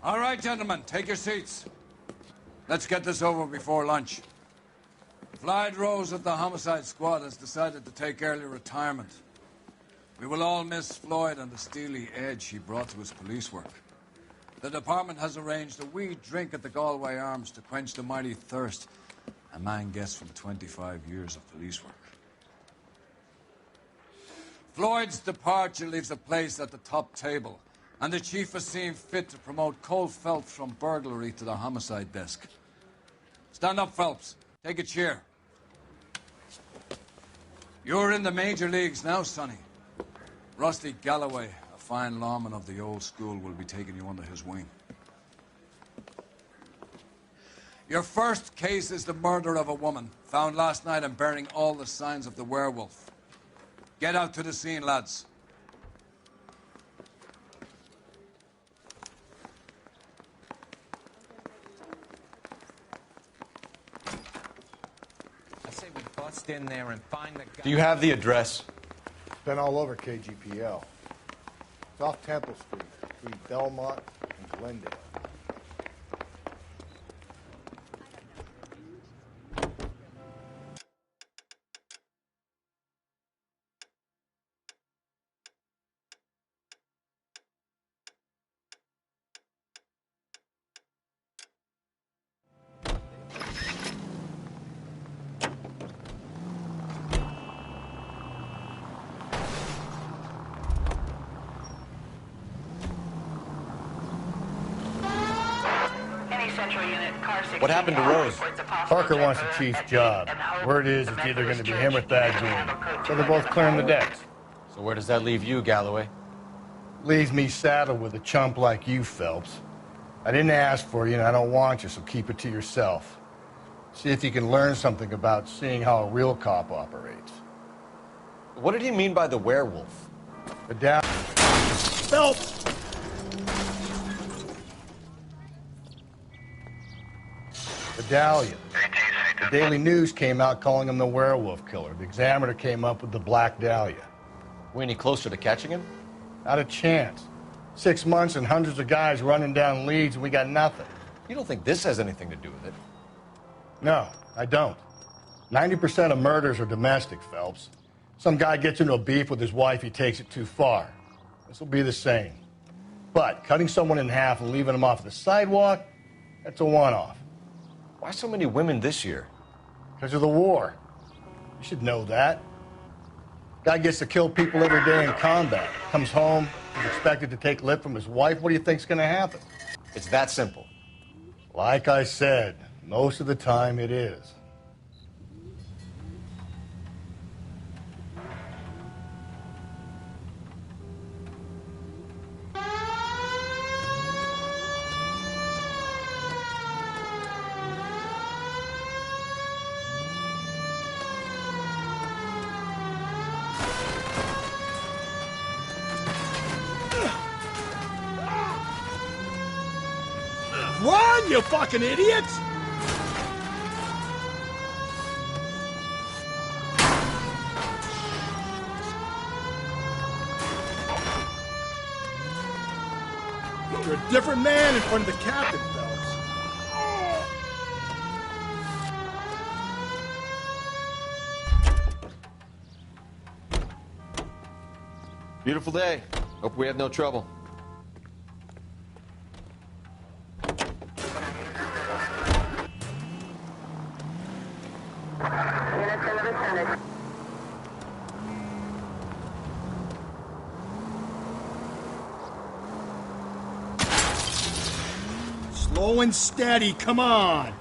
All right, gentlemen, take your seats. Let's get this over before lunch. Floyd Rose of the homicide squad has decided to take early retirement. We will all miss Floyd and the steely edge he brought to his police work. The department has arranged a wee drink at the Galway Arms to quench the mighty thirst a man gets from 25 years of police work. Floyd's departure leaves a place at the top table, and the chief has seen fit to promote Cole Phelps from burglary to the homicide desk. Stand up, Phelps. Take a chair. You're in the major leagues now, Sonny. Rusty Galloway, a fine lawman of the old school, will be taking you under his wing. Your first case is the murder of a woman, found last night and bearing all the signs of the werewolf. Get out to the scene, lads. I say we bust in there and find the guy. Do you have the address? Been all over KGPL. It's off Temple Street, between Belmont and Glendale. What happened to Rose? Parker wants the chief's job. Word is it's either going to be him or Thad Green. So they're both clearing the decks. So where does that leave you, Galloway? Leaves me saddled with a chump like you, Phelps. I didn't ask for you, and I don't want you, so keep it to yourself. See if you can learn something about seeing how a real cop operates. What did he mean by the werewolf? The down... Phelps! Medallion. The Daily News came out calling him the werewolf killer. The Examiner came up with the Black Dahlia. We any closer to catching him? Not a chance. 6 months and hundreds of guys running down leads, and we got nothing. You don't think this has anything to do with it? No, I don't. 90% of murders are domestic, Phelps. Some guy gets into a beef with his wife, he takes it too far. This will be the same. But cutting someone in half and leaving them off the sidewalk, that's a one-off. Why so many women this year? Because of the war. You should know that. Guy gets to kill people every day in combat. Comes home, is expected to take lip from his wife. What do you think's going to happen? It's that simple. Like I said, most of the time it is. Run, you fucking idiots! You're a different man in front of the captain, Phelps. Beautiful day. Hope we have no trouble. Slow and steady, come on!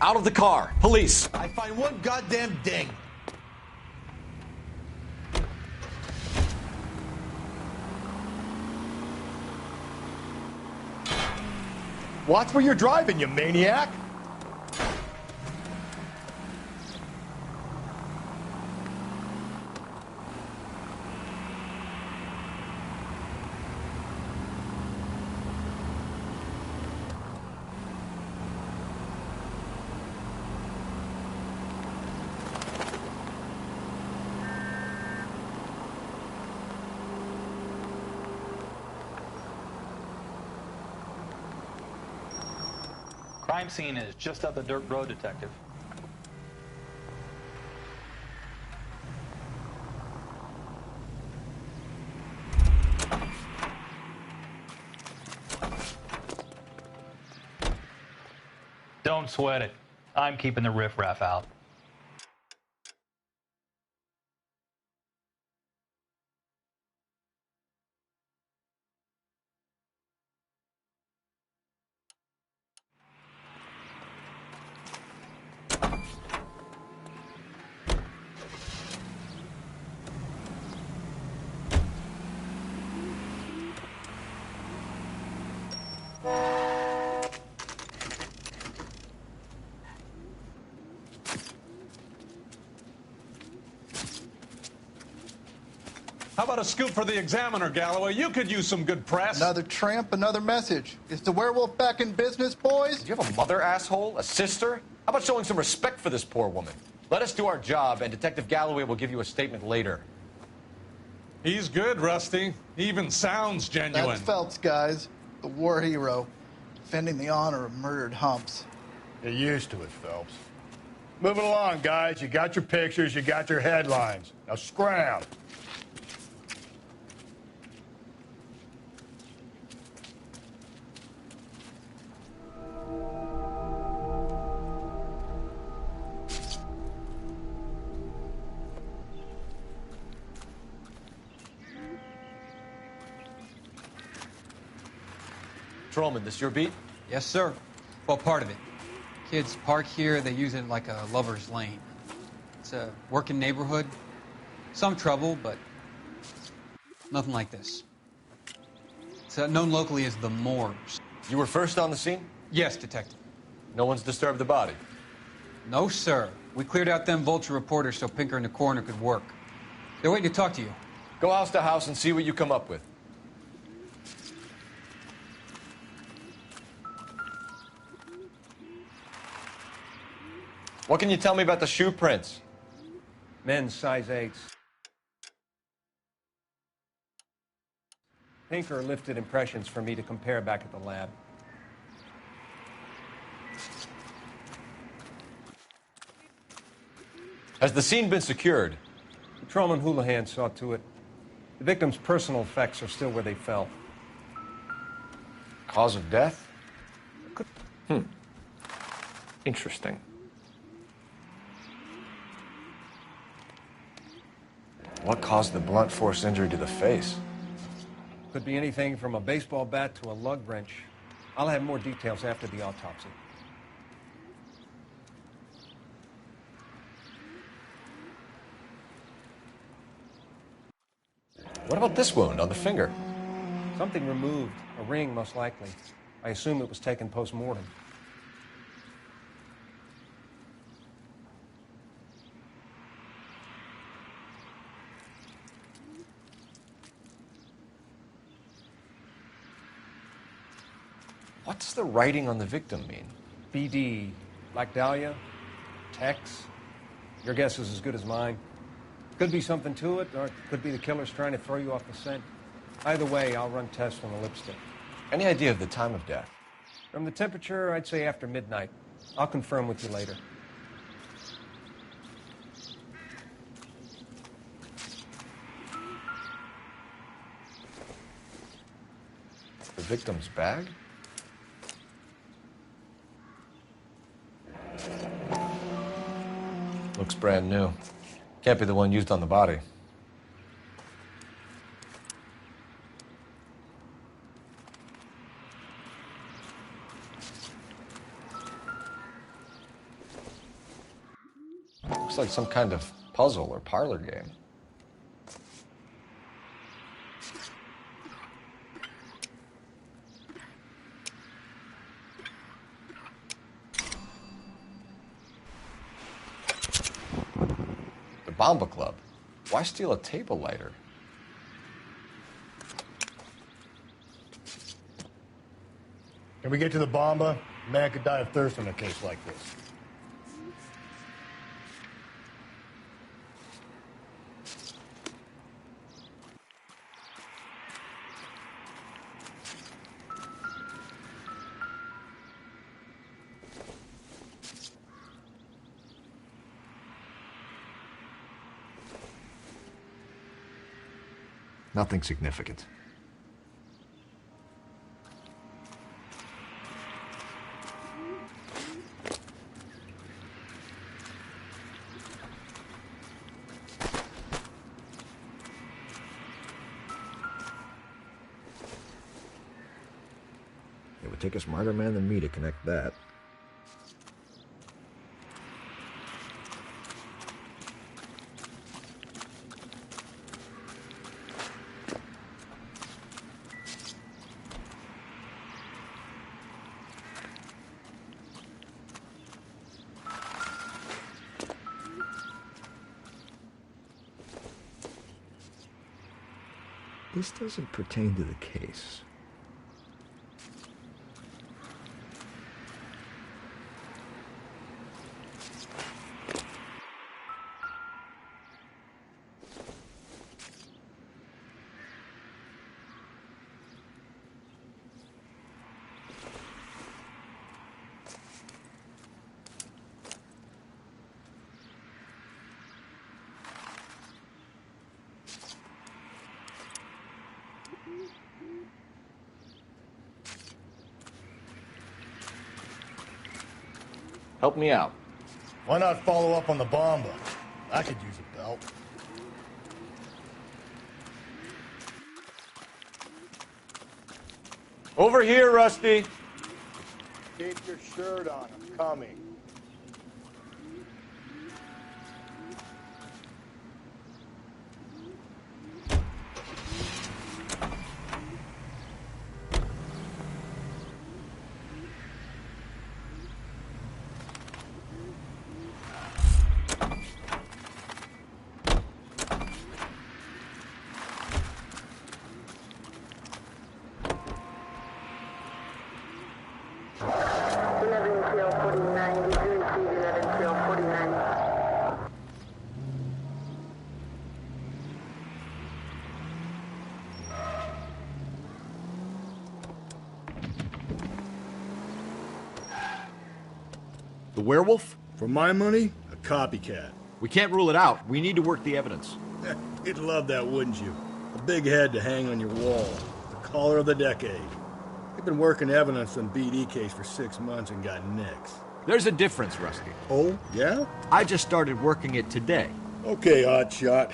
Out of the car. Police. I find one goddamn ding. Watch where you're driving, you maniac! Crime scene is just up the dirt road, Detective. Don't sweat it. I'm keeping the riffraff out. How about a scoop for the Examiner, Galloway? You could use some good press. Another tramp, another message. Is the werewolf back in business, boys? Do you have a mother, asshole? A sister? How about showing some respect for this poor woman? Let us do our job, and Detective Galloway will give you a statement later. He's good, Rusty. He even sounds genuine. That's Phelps, guys. The war hero. Defending the honor of murdered humps. Get used to it, Phelps. Moving along, guys. You got your pictures, you got your headlines. Now scram. Patrolman, this your beat? Yes, sir. Well, part of it. Kids park here, they use it like a lover's lane. It's a working neighborhood. Some trouble, but nothing like this. It's known locally as the Moors. You were first on the scene? Yes, Detective. No one's disturbed the body? No, sir. We cleared out them vulture reporters so Pinker and the coroner could work. They're waiting to talk to you. Go house to house and see what you come up with. What can you tell me about the shoe prints? Men's size 8s. Pinker lifted impressions for me to compare back at the lab. Has the scene been secured? Patrolman Houlihan saw to it. The victim's personal effects are still where they fell. Cause of death? Interesting. What caused the blunt force injury to the face? Could be anything from a baseball bat to a lug wrench. I'll have more details after the autopsy. What about this wound on the finger? Something removed. A ring, most likely. I assume it was taken post-mortem. What's the writing on the victim mean? BD, Black Dahlia, Tex. Your guess is as good as mine. Could be something to it, or it could be the killer's trying to throw you off the scent. Either way, I'll run tests on the lipstick. Any idea of the time of death? From the temperature, I'd say after midnight. I'll confirm with you later. The victim's bag? Looks brand new. Can't be the one used on the body. Looks like some kind of puzzle or parlor game. The Bomba Club. Why steal a table lighter? Can we get to the Bomba? A man could die of thirst in a case like this. Nothing significant. It would take a smarter man than me to connect that. This doesn't pertain to the case. Help me out. Why not follow up on the Bomba? I could use a belt. Over here, Rusty. Keep your shirt on. I'm coming. The werewolf? For my money, a copycat. We can't rule it out. We need to work the evidence. You'd love that, wouldn't you? A big head to hang on your wall. The caller of the decade. They've been working evidence on BD case for 6 months and got nicks. There's a difference, Rusty. Oh, yeah? I just started working it today. Okay, Oddshot.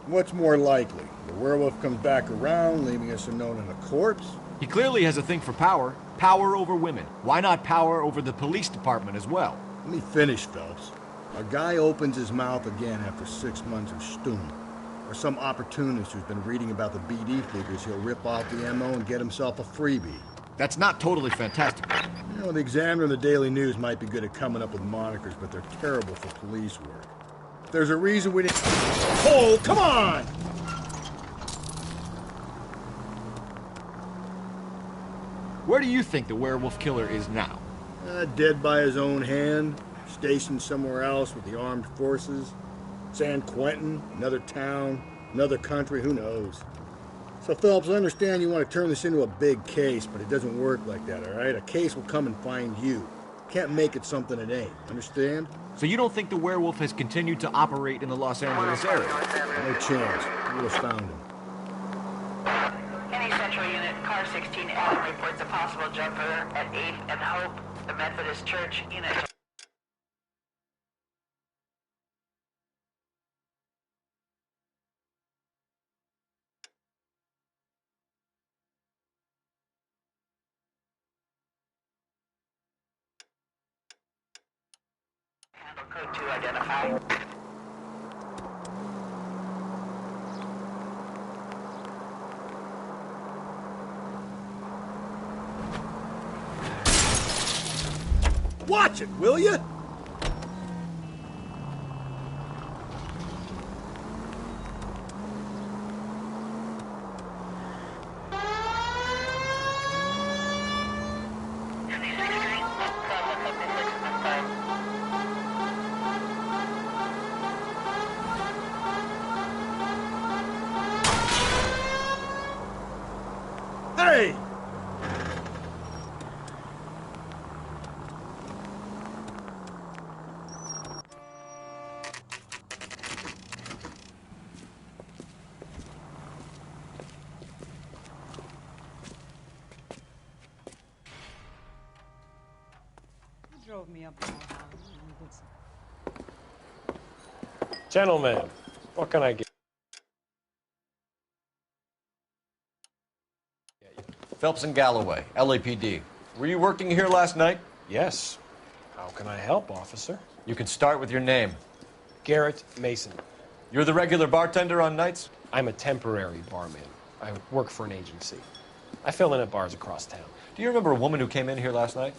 What's more likely? The werewolf comes back around, leaving us unknown in a corpse? He clearly has a thing for power. Power over women. Why not power over the police department as well? Let me finish, Phelps. A guy opens his mouth again after 6 months of stewing. Or some opportunist who's been reading about the BD figures, he'll rip off the MO and get himself a freebie. That's not totally fantastic. You know, the Examiner and the Daily News might be good at coming up with monikers, but they're terrible for police work. There's a reason we didn't... Oh, come on! Where do you think the werewolf killer is now? Dead by his own hand, stationed somewhere else with the armed forces. San Quentin, another town, another country, who knows? So, Phelps, I understand you want to turn this into a big case, but it doesn't work like that, all right? A case will come and find you. Can't make it something it ain't, understand? So you don't think the werewolf has continued to operate in the Los Angeles area? No chance. You would have found him. Any central unit, car 16 Adam reports a possible jumper at 8th and Hope, the Methodist Church unit. Handle code 2 identified. Watch it, will you? Hey! Drove me up. Gentlemen, what can I get? Phelps and Galloway, LAPD. Were you working here last night? Yes. How can I help, officer? You can start with your name. Garrett Mason. You're the regular bartender on nights? I'm a temporary barman. I work for an agency. I fill in at bars across town. Do you remember a woman who came in here last night?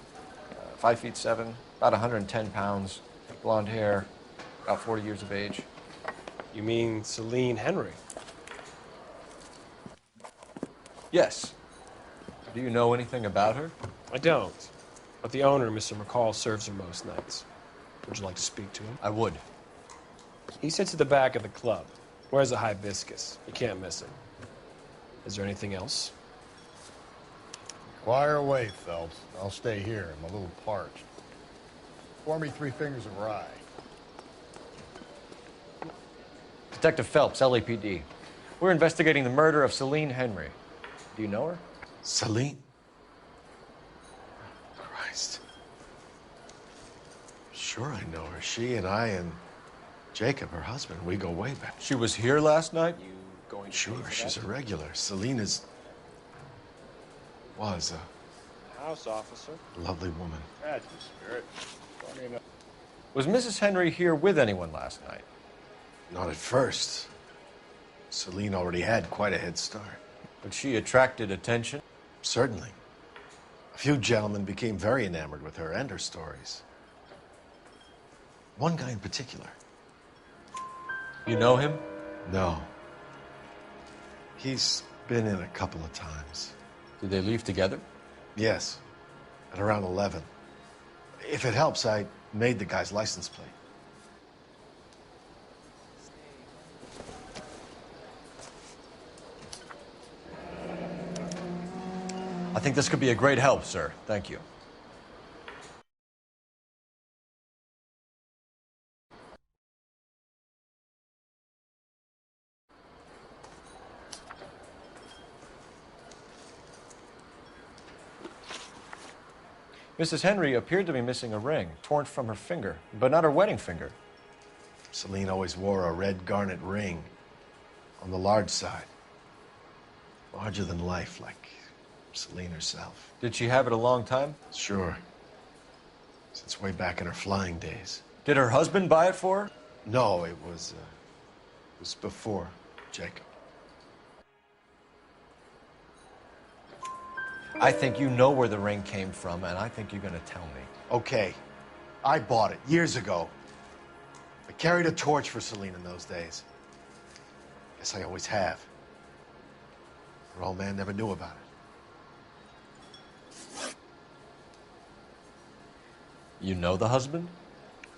5'7", about 110 pounds, blonde hair, about 40 years of age. You mean Celine Henry? Yes. Do you know anything about her? I don't. But the owner, Mr. McCall, serves her most nights. Would you like to speak to him? I would. He sits at the back of the club. Wears a hibiscus. You can't miss him. Is there anything else? Fire away, Phelps. I'll stay here. I'm a little parched. Pour me 3 fingers of rye. Detective Phelps, LAPD. We're investigating the murder of Celine Henry. Do you know her? Celine? Christ. Sure I know her. She and I and Jacob, her husband, we go way back. She was here last night? You going to Sure, she's a regular. Celine was a house officer. lovely woman. That's the spirit. Was Mrs. Henry here with anyone last night? Not at first. Celine already had quite a head start. But she attracted attention? Certainly. A few gentlemen became very enamored with her and her stories. One guy in particular. You know him? No. He's been in a couple of times. Did they leave together? Yes. At around 11. If it helps, I made the guy's license plate. I think this could be a great help, sir. Thank you. Mrs. Henry appeared to be missing a ring, torn from her finger, but not her wedding finger. Celine always wore a red garnet ring on the large side. Larger than life, like Celine herself. Did she have it a long time? Sure. Since way back in her flying days. Did her husband buy it for her? No, it was before Jacob. I think you know where the ring came from, and I think you're going to tell me. Okay. I bought it years ago. I carried a torch for Celine in those days. Guess I always have. Her old man never knew about it. You know the husband?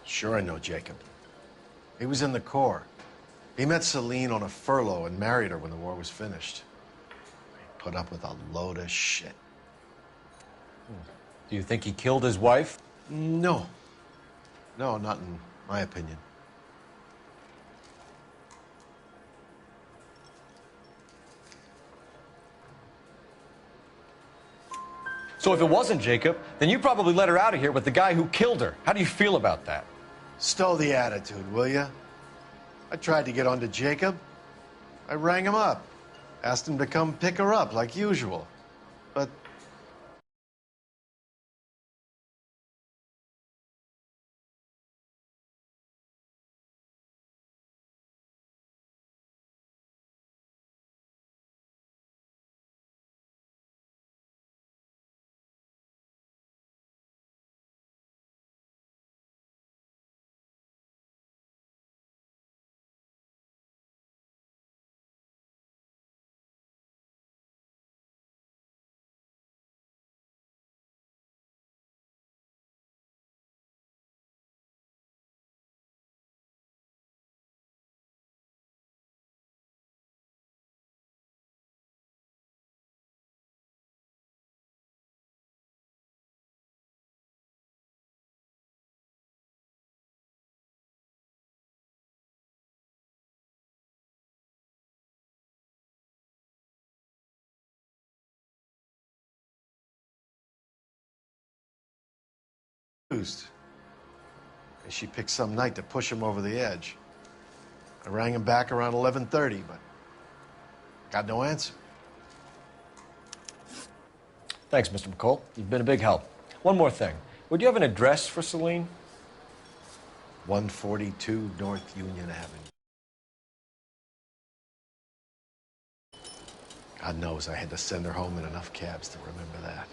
Sure I know Jacob. He was in the Corps. He met Celine on a furlough and married her when the war was finished. He put up with a load of shit. Do you think he killed his wife? No. No, not in my opinion. So if it wasn't Jacob, then you probably let her out of here with the guy who killed her. How do you feel about that? Stow the attitude, will ya? I tried to get on to Jacob. I rang him up. Asked him to come pick her up like usual. But And she picked some night to push him over the edge. I rang him back around 11:30, but got no answer. Thanks, Mr. McCall. You've been a big help. One more thing. Would you have an address for Celine? 142 North Union Avenue. God knows I had to send her home in enough cabs to remember that.